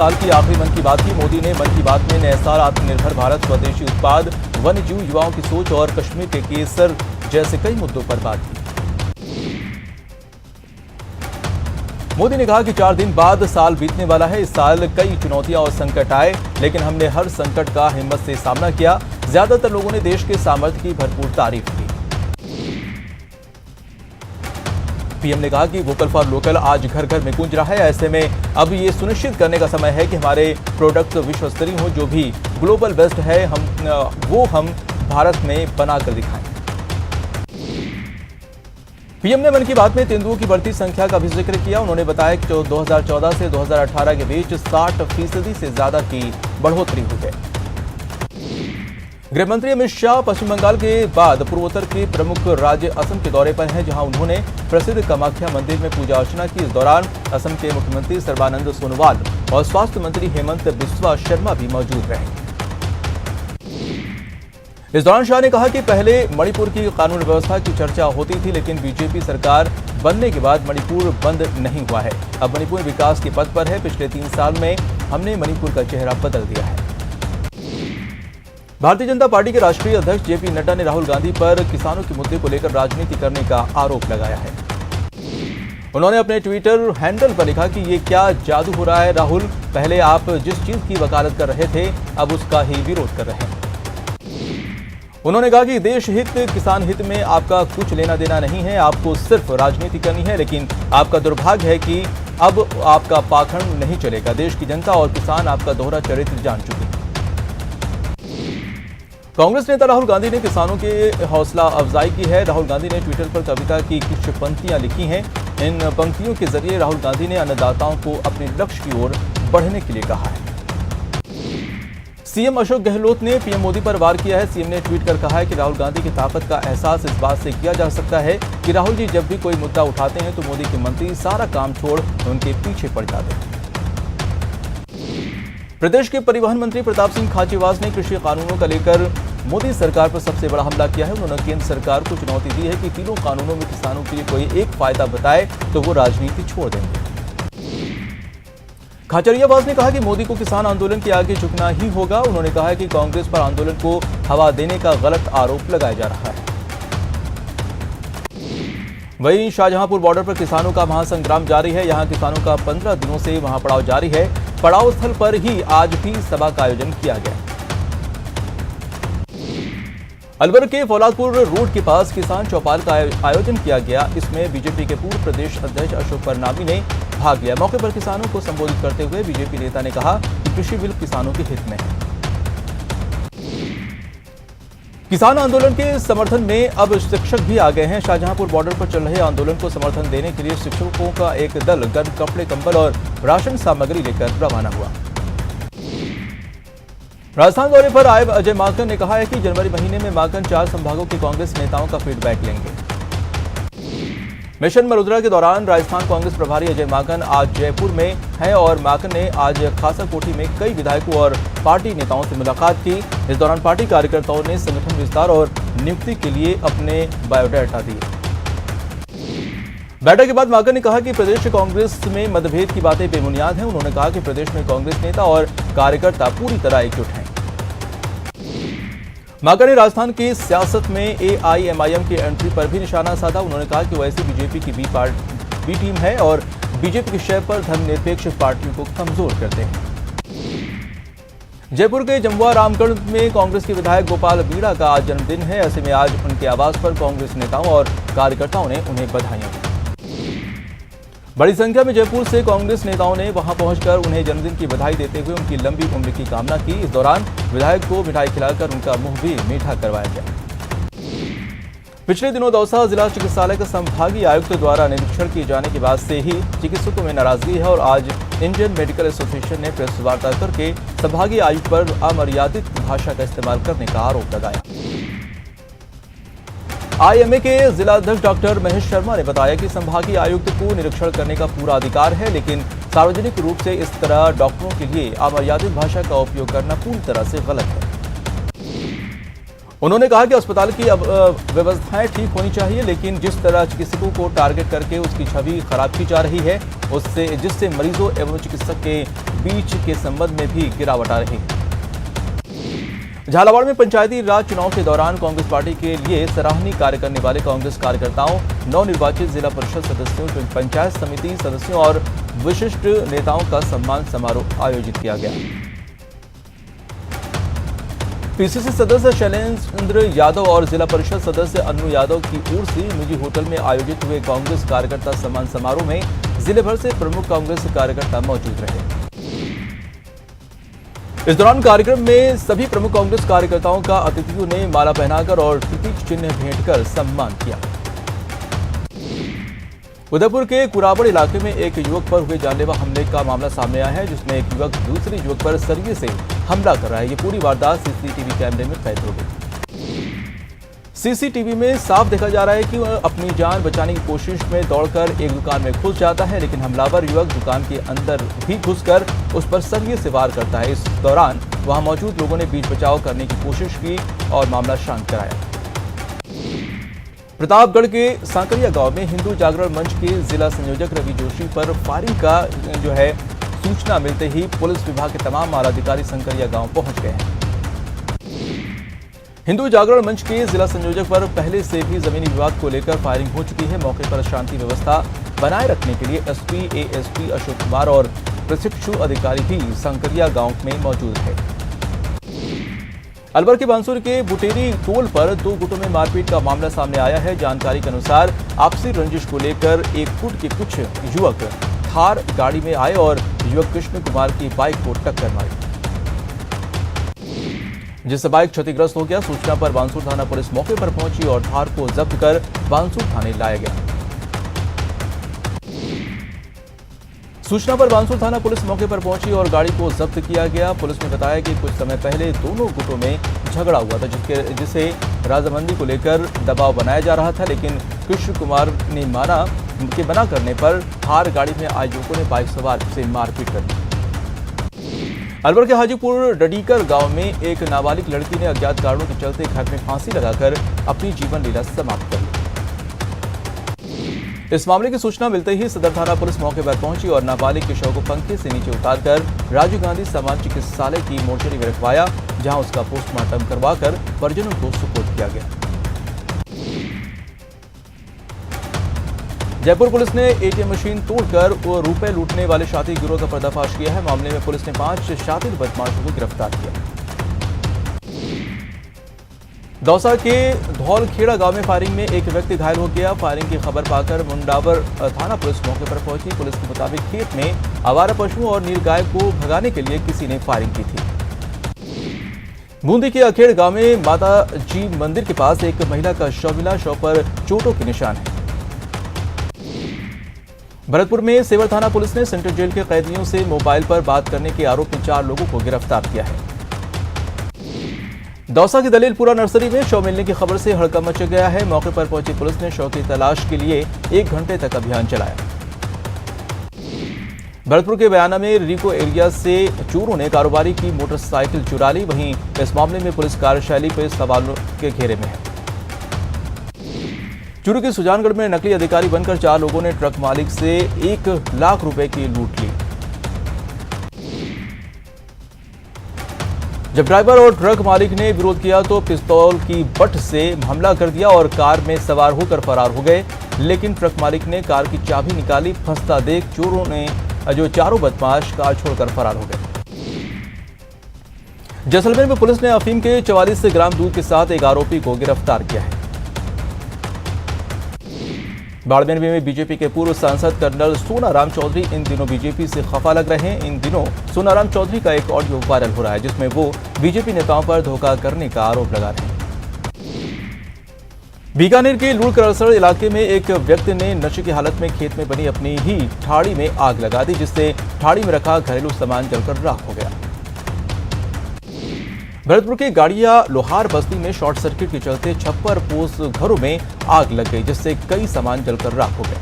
साल की आखिरी मन की बात की। मोदी ने मन की बात में नए साल, आत्मनिर्भर भारत, स्वदेशी उत्पाद, वन्य जीव, युवाओं की सोच और कश्मीर के केसर जैसे कई मुद्दों पर बात की। मोदी ने कहा कि 4 दिन बाद साल बीतने वाला है। इस साल कई चुनौतियां और संकट आए, लेकिन हमने हर संकट का हिम्मत से सामना किया। ज्यादातर लोगों ने देश के सामर्थ्य की भरपूर तारीफ की। पीएम ने कहा कि वोकल फॉर लोकल आज घर घर में गूंज रहा है। ऐसे में अब ये सुनिश्चित करने का समय है कि हमारे प्रोडक्ट विश्व स्तरीय हो। जो भी ग्लोबल बेस्ट है हम भारत में बनाकर दिखाएं। पीएम ने मन की बात में तेंदुओं की बढ़ती संख्या का भी जिक्र किया। उन्होंने बताया कि 2014 से 2018 के बीच 60% से ज्यादा की बढ़ोतरी हुई है। गृह मंत्री अमित शाह पश्चिम बंगाल के बाद पूर्वोत्तर के प्रमुख राज्य असम के दौरे पर हैं, जहां उन्होंने प्रसिद्ध कामाख्या मंदिर में पूजा अर्चना की। इस दौरान असम के मुख्यमंत्री सर्बानंद सोनोवाल और स्वास्थ्य मंत्री हेमंत बिस्वा शर्मा भी मौजूद रहे। इस दौरान शाह ने कहा कि पहले मणिपुर की कानून व्यवस्था की चर्चा होती थी, लेकिन बीजेपी सरकार बनने के बाद मणिपुर बंद नहीं हुआ है। अब मणिपुर विकास के पथ पर है। पिछले 3 साल में हमने मणिपुर का चेहरा बदल दिया है। भारतीय जनता पार्टी के राष्ट्रीय अध्यक्ष जेपी नड्डा ने राहुल गांधी पर किसानों के मुद्दे को लेकर राजनीति करने का आरोप लगाया है। उन्होंने अपने ट्विटर हैंडल पर लिखा कि ये क्या जादू हो रहा है राहुल, पहले आप जिस चीज की वकालत कर रहे थे अब उसका ही विरोध कर रहे हैं। उन्होंने कहा कि देश हित, किसान हित में आपका कुछ लेना देना नहीं है, आपको सिर्फ राजनीति करनी है। लेकिन आपका दुर्भाग्य है कि अब आपका पाखंड नहीं चलेगा। देश की जनता और किसान आपका दोहरा चरित्र जान चुके हैं। कांग्रेस नेता राहुल गांधी ने किसानों के हौसला अफजाई की है। राहुल गांधी ने ट्विटर पर कविता की कुछ पंक्तियां लिखी हैं। इन पंक्तियों के जरिए राहुल गांधी ने अन्नदाताओं को अपने लक्ष्य की ओर बढ़ने के लिए कहा है। सीएम अशोक गहलोत ने पीएम मोदी पर वार किया है। सीएम ने ट्वीट कर कहा है कि राहुल गांधी की ताकत का एहसास इस बात से किया जा सकता है कि राहुल जी जब भी कोई मुद्दा उठाते हैं तो मोदी के मंत्री सारा काम छोड़ उनके पीछे पड़ जाते हैं। प्रदेश के परिवहन मंत्री प्रताप सिंह खाचरियावास ने कृषि कानूनों का लेकर मोदी सरकार पर सबसे बड़ा हमला किया है। उन्होंने केंद्र सरकार को चुनौती दी है कि तीनों कानूनों में किसानों के लिए कोई एक फायदा बताए तो वो राजनीति छोड़ देंगे। खाचरियावास ने कहा कि मोदी को किसान आंदोलन के आगे झुकना ही होगा। उन्होंने कहा कि कांग्रेस पर आंदोलन को हवा देने का गलत आरोप लगाया जा रहा है। वहीं शाहजहांपुर बॉर्डर पर किसानों का महासंग्राम जारी है। यहां किसानों का 15 दिनों से महापड़ाव जारी है। पड़ाव स्थल पर ही आज भी सभा का आयोजन किया गया। अलवर के फौलादपुर रोड के पास किसान चौपाल का आयोजन किया गया। इसमें बीजेपी के पूर्व प्रदेश अध्यक्ष अशोक परनामी ने भाग लिया। मौके पर किसानों को संबोधित करते हुए बीजेपी नेता ने कहा कि कृषि बिल किसानों के हित में है। किसान आंदोलन के समर्थन में अब शिक्षक भी आ गए हैं। शाहजहांपुर बॉर्डर पर चल रहे आंदोलन को समर्थन देने के लिए शिक्षकों का एक दल गर्म कपड़े, कंबल और राशन सामग्री लेकर रवाना हुआ। राजस्थान दौरे पर आए अजय माकन ने कहा है कि जनवरी महीने में माकन 4 संभागों के कांग्रेस नेताओं का फीडबैक लेंगे। मिशन मरुद्रा के दौरान राजस्थान कांग्रेस प्रभारी अजय माकन आज जयपुर में हैं और माकन ने आज खासाकोटी में कई विधायकों और पार्टी नेताओं से मुलाकात की। इस दौरान पार्टी कार्यकर्ताओं ने संगठन विस्तार और नियुक्ति के लिए अपने बायोडाटा दिए। बैठक के बाद माकन ने कहा कि प्रदेश कांग्रेस में मतभेद की बातें बेबुनियाद हैं। उन्होंने कहा कि प्रदेश में कांग्रेस नेता और कार्यकर्ता पूरी तरह एकजुट हैं। माकन ने राजस्थान की सियासत में एआईएमआईएम की एंट्री पर भी निशाना साधा। उन्होंने कहा कि वैसे बीजेपी की बी टीम है और बीजेपी के शय पर धर्मनिरपेक्ष पार्टियों को कमजोर करते हैं। जयपुर के जमुआ रामगढ़ में कांग्रेस के विधायक गोपाल बीड़ा का आज जन्मदिन है। ऐसे में आज उनके आवास पर कांग्रेस नेताओं और कार्यकर्ताओं ने उन्हें बधाइयां दी। बड़ी संख्या में जयपुर से कांग्रेस नेताओं ने वहां पहुंचकर उन्हें जन्मदिन की बधाई देते हुए उनकी लंबी उम्र की कामना की। इस दौरान विधायक को मिठाई खिलाकर उनका मुंह भी मीठा करवाया गया। पिछले दिनों दौसा जिला चिकित्सालय का संभागीय आयुक्त द्वारा निरीक्षण किए जाने के बाद से ही चिकित्सकों में नाराजगी है और आज इंडियन मेडिकल एसोसिएशन ने प्रेस वार्ता करके संभागीय आयुक्त पर अमर्यादित भाषा का इस्तेमाल करने का आरोप लगाया। आईएमए के जिलाध्यक्ष डॉक्टर महेश शर्मा ने बताया कि संभागीय आयुक्त को निरीक्षण करने का पूरा अधिकार है, लेकिन सार्वजनिक रूप से इस तरह डॉक्टरों के लिए अमर्यादित भाषा का उपयोग करना पूरी तरह से गलत है। उन्होंने कहा कि अस्पताल की व्यवस्थाएं ठीक होनी चाहिए, लेकिन जिस तरह चिकित्सकों को टारगेट करके उसकी छवि खराब की जा रही है, जिससे मरीजों एवं चिकित्सक के बीच के संबंध में भी गिरावट आ रही है। झालावाड़ में पंचायती राज चुनाव के दौरान कांग्रेस पार्टी के लिए सराहनीय कार्य करने वाले कांग्रेस कार्यकर्ताओं, नवनिर्वाचित जिला परिषद सदस्यों, पंचायत समिति सदस्यों और विशिष्ट नेताओं का सम्मान समारोह आयोजित किया गया। पीसीसी सदस्य शैलेंद्र यादव और जिला परिषद सदस्य अन्नू यादव की ओर से निजी होटल में आयोजित हुए कांग्रेस कार्यकर्ता सम्मान समारोह में जिले भर से प्रमुख कांग्रेस कार्यकर्ता मौजूद रहे। इस दौरान कार्यक्रम में सभी प्रमुख कांग्रेस कार्यकर्ताओं का अतिथियों ने माला पहनाकर और प्रतीक चिन्ह भेंट कर सम्मान किया। उदयपुर के कुराबड़ इलाके में एक युवक पर हुए जानलेवा हमले का मामला सामने आया है, जिसमें एक युवक दूसरे युवक पर सरिये से हमला कर रहा है। ये पूरी वारदात सीसीटीवी कैमरे में कैद हो गई। सीसीटीवी में साफ देखा जा रहा है कि वह अपनी जान बचाने की कोशिश में दौड़कर एक दुकान में घुस जाता है, लेकिन हमलावर युवक दुकान के अंदर भी घुसकर उस पर सरिये से वार करता है। इस दौरान वहां मौजूद लोगों ने बीच बचाव करने की कोशिश की और मामला शांत कराया। प्रतापगढ़ के सांकरिया गांव में हिंदू जागरण मंच के जिला संयोजक रवि जोशी पर फायरिंग का सूचना मिलते ही पुलिस विभाग के तमाम आलाधिकारी सांकरिया गांव पहुंच गए हैं। हिंदू जागरण मंच के जिला संयोजक पर पहले से भी जमीनी विवाद को लेकर फायरिंग हो चुकी है। मौके पर शांति व्यवस्था बनाए रखने के लिए एसपी, एएसपी अशोक कुमार और प्रशिक्षु अधिकारी भी सांकरिया गांव में मौजूद है। अलवर के बांसुर के बुटेरी टोल पर 2 गुटों में मारपीट का मामला सामने आया है। जानकारी के अनुसार आपसी रंजिश को लेकर एक गुट के कुछ युवक थार गाड़ी में आए और युवक कृष्ण कुमार की बाइक को टक्कर मारी, जिससे बाइक क्षतिग्रस्त हो गया। सूचना पर बांसुर थाना पुलिस मौके पर पहुंची और थार को जब्त कर बांसुर थाने लाया गया। सूचना पर बांसुर थाना पुलिस मौके पर पहुंची और गाड़ी को जब्त किया गया। पुलिस ने बताया कि कुछ समय पहले दोनों गुटों में झगड़ा हुआ था, जिसे राजामंदी को लेकर दबाव बनाया जा रहा था, लेकिन कृष्ण कुमार ने मना करने पर थार गाड़ी में आए युवकों ने बाइक सवार से मारपीट कर दी। अलवर के हाजीपुर डडीकर गांव में एक नाबालिग लड़की ने अज्ञात कारणों के चलते घर में फांसी लगाकर अपनी जीवन लीला समाप्त कर ली। इस मामले की सूचना मिलते ही सदर थाना पुलिस मौके पर पहुंची और नाबालिग के शव को पंखे से नीचे उतारकर राजीव गांधी सामान्य चिकित्सालय की मोर्चरी में रखवाया, जहां उसका पोस्टमार्टम करवाकर परिजनों को सुपुर्द किया गया। जयपुर पुलिस ने एटीएम मशीन तोड़कर रुपए लूटने वाले शातिर गिरोह का पर्दाफाश किया है। मामले में पुलिस ने 5 शातिर बदमाशों को गिरफ्तार किया। दौसा के धौलखेड़ा गांव में फायरिंग में एक व्यक्ति घायल हो गया। फायरिंग की खबर पाकर मुंडावर थाना पुलिस मौके पर पहुंची। पुलिस के मुताबिक खेत में आवारा पशुओं और नीलगाय को भगाने के लिए किसी ने फायरिंग की थी। बूंदी के अखेड़ गांव में माता जी मंदिर के पास एक महिला का शव मिला। शव पर चोटों के निशान है। भरतपुर में सेवर थाना पुलिस ने सेंट्रल जेल के कैदियों से मोबाइल पर बात करने के आरोप में 4 लोगों को गिरफ्तार किया है। दौसा की दलीलपुरा नर्सरी में शव मिलने की खबर से हड़कंप मच गया है। मौके पर पहुंची पुलिस ने शव की तलाश के लिए 1 घंटे तक अभियान चलाया। भरतपुर के बयाना में रिको एरिया से चोरों ने कारोबारी की मोटरसाइकिल चुरा ली। वहीं इस मामले में पुलिस कार्यशैली पर सवालों के घेरे में है। चूरू के सुजानगढ़ में नकली अधिकारी बनकर 4 लोगों ने ट्रक मालिक से 1 लाख रुपए की लूट ली। जब ड्राइवर और ट्रक मालिक ने विरोध किया तो पिस्तौल की बट से हमला कर दिया और कार में सवार होकर फरार हो गए, लेकिन ट्रक मालिक ने कार की चाबी निकाली। फंसता देख चोरों ने चारों बदमाश कार छोड़कर फरार हो गए। जैसलमेर में पुलिस ने अफीम के 44 ग्राम दूध के साथ एक आरोपी को गिरफ्तार किया है। बाड़मेर में बीजेपी के पूर्व सांसद कर्नल सोनाराम चौधरी इन दिनों बीजेपी से खफा लग रहे हैं। इन दिनों सोनाराम चौधरी का एक ऑडियो वायरल हो रहा है, जिसमें वो बीजेपी नेताओं पर धोखा करने का आरोप लगा रहे हैं। बीकानेर के लूणकरसड़ इलाके में एक व्यक्ति ने नशे की हालत में खेत में बनी अपनी ही ठाड़ी में आग लगा दी, जिससे ठाड़ी में रखा घरेलू सामान जलकर राख हो गया। भरतपुर के गाड़िया लोहार बस्ती में शॉर्ट सर्किट के चलते 56 पोस घरों में आग लग गई, जिससे कई सामान जलकर राख हो गए।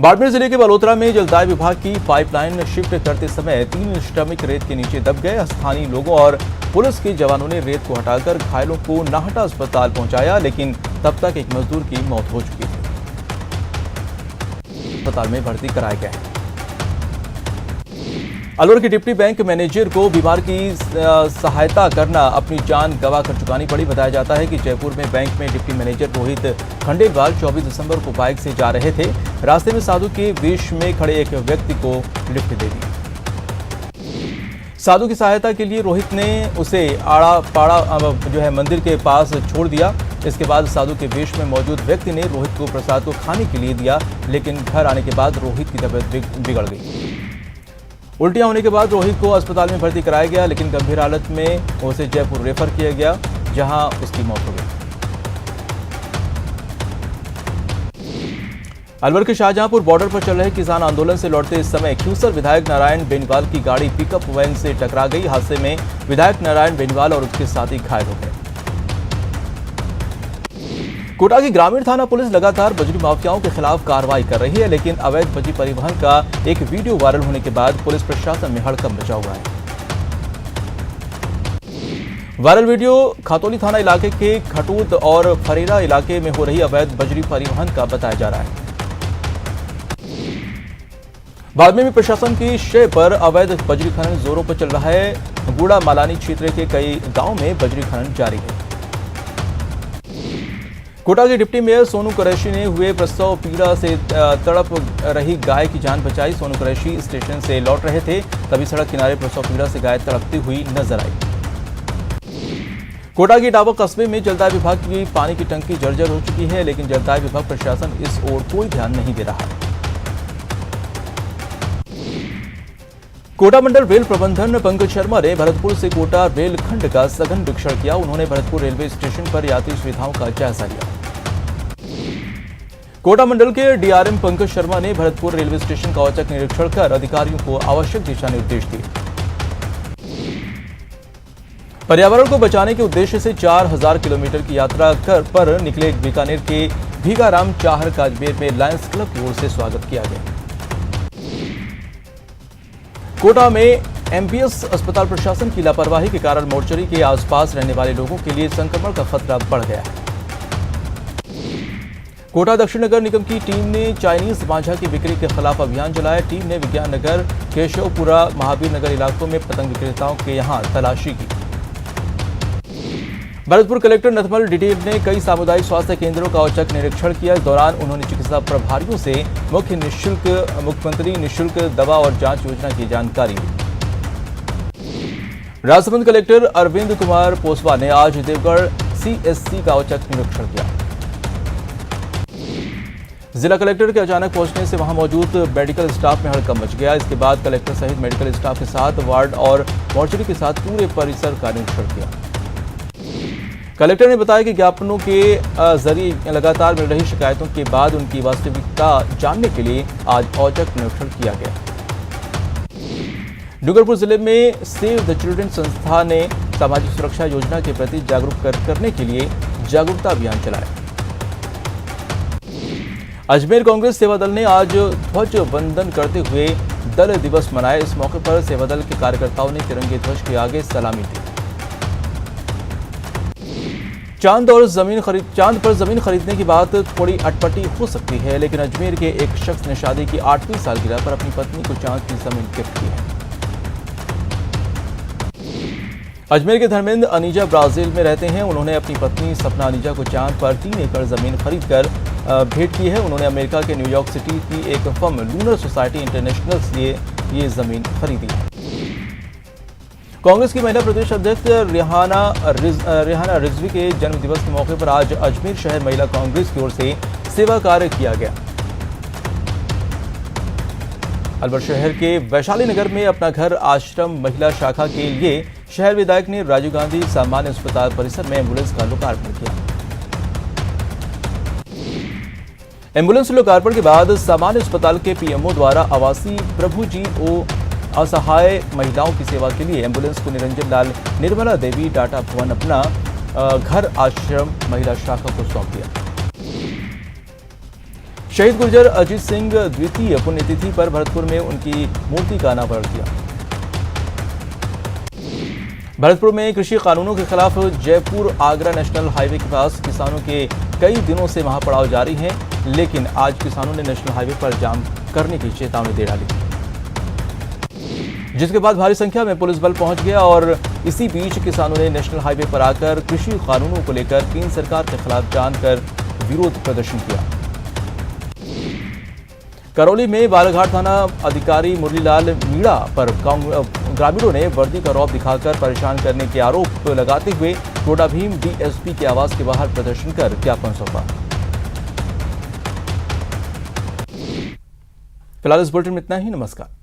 बाड़मेर जिले के बलोत्रा में जलदाय विभाग की पाइपलाइन शिफ्ट करते समय 3 श्रमिक रेत के नीचे दब गए। स्थानीय लोगों और पुलिस के जवानों ने रेत को हटाकर घायलों को नाहटा अस्पताल पहुंचाया, लेकिन तब तक एक मजदूर की मौत हो चुकी थी। अस्पताल में भर्ती कराया गया है। अलवर के डिप्टी बैंक मैनेजर को बीमार की सहायता करना अपनी जान गंवा कर चुकानी पड़ी। बताया जाता है कि जयपुर में बैंक में डिप्टी मैनेजर रोहित खंडेलवाल 24 दिसंबर को बाइक से जा रहे थे। रास्ते में साधु के वेश में खड़े एक व्यक्ति को लिफ्ट दे दी। साधु की सहायता के लिए रोहित ने उसे आड़ा पाड़ा मंदिर के पास छोड़ दिया। इसके बाद साधु के वेश में मौजूद व्यक्ति ने रोहित को प्रसाद को खाने के लिए दिया, लेकिन घर आने के बाद रोहित की तबीयत बिगड़ गई। उल्टियां होने के बाद रोहित को अस्पताल में भर्ती कराया गया, लेकिन गंभीर हालत में उसे जयपुर रेफर किया गया, जहां उसकी मौत हो गई। अलवर के शाहजहांपुर बॉर्डर पर चल रहे किसान आंदोलन से लौटते इस समय क्यूसर विधायक नारायण बेनीवाल की गाड़ी पिकअप वैन से टकरा गई। हादसे में विधायक नारायण बेनीवाल और उसके साथी घायल हो गए। कोटा की ग्रामीण थाना पुलिस लगातार बजरी माफियाओं के खिलाफ कार्रवाई कर रही है, लेकिन अवैध बजरी परिवहन का एक वीडियो वायरल होने के बाद पुलिस प्रशासन में हड़कंप मचा हुआ है। वायरल वीडियो खातौली थाना इलाके के खटूत और फरेरा इलाके में हो रही अवैध बजरी परिवहन का बताया जा रहा है। बाद में भी प्रशासन की शय पर अवैध बजरी खनन जोरों पर चल रहा है। गुड़ा मालानी क्षेत्र के कई गांवों में बजरी खनन जारी है। कोटा के डिप्टी मेयर सोनू कुरैशी ने हुए प्रसव पीड़ा से तड़प रही गाय की जान बचाई। सोनू कुरैशी स्टेशन से लौट रहे थे, तभी सड़क किनारे प्रसव पीड़ा से गाय तड़पती हुई नजर आई। कोटा के डाबा कस्बे में जलदाय विभाग की पानी की टंकी जर्जर हो चुकी है, लेकिन जलदाय विभाग प्रशासन इस ओर कोई ध्यान नहीं दे रहा। कोटा मंडल रेल प्रबंधन पंकज शर्मा ने भरतपुर से कोटा रेल खंड का सघन निरीक्षण किया। उन्होंने भरतपुर रेलवे स्टेशन पर यात्री सुविधाओं का जायजा लिया। कोटा मंडल के डीआरएम पंकज शर्मा ने भरतपुर रेलवे स्टेशन का औचक निरीक्षण कर अधिकारियों को आवश्यक दिशा निर्देश दिए। पर्यावरण को बचाने के उद्देश्य से 4000 किलोमीटर की यात्रा पर निकले बीकानेर के भीगाराम चाहर का अजमेर में लायंस क्लब की ओर से स्वागत किया गया। कोटा में एमबीएस अस्पताल प्रशासन की लापरवाही के कारण मोर्चरी के आसपास रहने वाले लोगों के लिए संक्रमण का खतरा बढ़ गया है। कोटा दक्षिण नगर निगम की टीम ने चाइनीज मांझा की बिक्री के खिलाफ अभियान चलाया। टीम ने विज्ञान नगर, केशवपुरा, महावीर नगर इलाकों में पतंग विक्रेताओं के यहां तलाशी की। भरतपुर कलेक्टर नथमल डिटेल ने कई सामुदायिक स्वास्थ्य केंद्रों का औचक निरीक्षण किया। इस दौरान उन्होंने चिकित्सा प्रभारियों से मुख्यमंत्री निःशुल्क दवा और जांच योजना की जानकारी दी। राजसमंद कलेक्टर अरविंद कुमार पोसवा ने आज देवगढ़ सीएससी का औचक निरीक्षण किया। जिला कलेक्टर के अचानक पहुंचने से वहां मौजूद मेडिकल स्टाफ में हड़कंप मच गया। इसके बाद कलेक्टर सहित मेडिकल स्टाफ के साथ वार्ड और मोर्चरी के साथ पूरे परिसर का निरीक्षण किया। कलेक्टर ने बताया कि ज्ञापनों के जरिए लगातार मिल रही शिकायतों के बाद उनकी वास्तविकता जानने के लिए आज औचक निरीक्षण किया गया। डूंगरपुर जिले में सेव द चिल्ड्रन संस्था ने सामाजिक सुरक्षा योजना के प्रति जागरूक करने के लिए जागरूकता अभियान चलाया। अजमेर कांग्रेस सेवा दल ने आज ध्वज वंदन करते हुए दल दिवस मनाया। इस मौके पर सेवा दल के कार्यकर्ताओं ने तिरंगे ध्वज के आगे सलामी दी। चांद पर जमीन खरीदने की बात थोड़ी अटपटी हो सकती है, लेकिन अजमेर के एक शख्स ने शादी की 8वीं सालगिरह पर अपनी पत्नी को चांद की जमीन गिफ्ट की है। अजमेर के धर्मेंद्र अनीजा ब्राजील में रहते हैं। उन्होंने अपनी पत्नी सपना अनीजा को चांद पर 3 एकड़ जमीन खरीदकर भेंट की है। उन्होंने अमेरिका के न्यूयॉर्क सिटी की एक फर्म लूनर सोसाइटी इंटरनेशनल से ये जमीन खरीदी है। कांग्रेस की महिला प्रदेश अध्यक्ष रेहाना रिजवी के जन्म दिवस के मौके पर आज अजमेर शहर महिला कांग्रेस की ओर से सेवा कार्य किया गया। अलवर शहर के वैशाली नगर में अपना घर आश्रम महिला शाखा के लिए शहर विधायक ने राजीव गांधी सामान्य अस्पताल परिसर में एम्बुलेंस का लोकार्पण किया। एम्बुलेंस लोकार्पण के बाद सामान्य अस्पताल के पीएमओ द्वारा आवासी प्रभु जी ओ असहाय महिलाओं की सेवा के लिए एम्बुलेंस को निरंजन लाल निर्मला देवी डाटा भवन अपना घर आश्रम महिला शाखा को सौंप दिया। शहीद गुर्जर अजीत सिंह द्वितीय पुण्यतिथि पर भरतपुर में उनकी मूर्ति का अनावरण किया। भरतपुर में कृषि कानूनों के खिलाफ जयपुर आगरा नेशनल हाईवे के पास किसानों के कई दिनों से महापड़ाव जारी है, लेकिन आज किसानों ने नेशनल हाईवे पर जाम करने की चेतावनी दे डाली। जिसके बाद भारी संख्या में पुलिस बल पहुंच गया और इसी बीच किसानों ने नेशनल हाईवे पर आकर कृषि कानूनों को लेकर केंद्र सरकार के खिलाफ जानकर विरोध प्रदर्शन किया। करौली में बालाघाट थाना अधिकारी मुरलीलाल मीणा पर ग्रामीणों ने वर्दी का रौब दिखाकर परेशान करने के आरोप लगाते हुए टोडा भीम डीएसपी के आवास के बाहर प्रदर्शन कर ज्ञापन सौंपा। फिलहाल इस बुलेटिन में इतना ही। नमस्कार।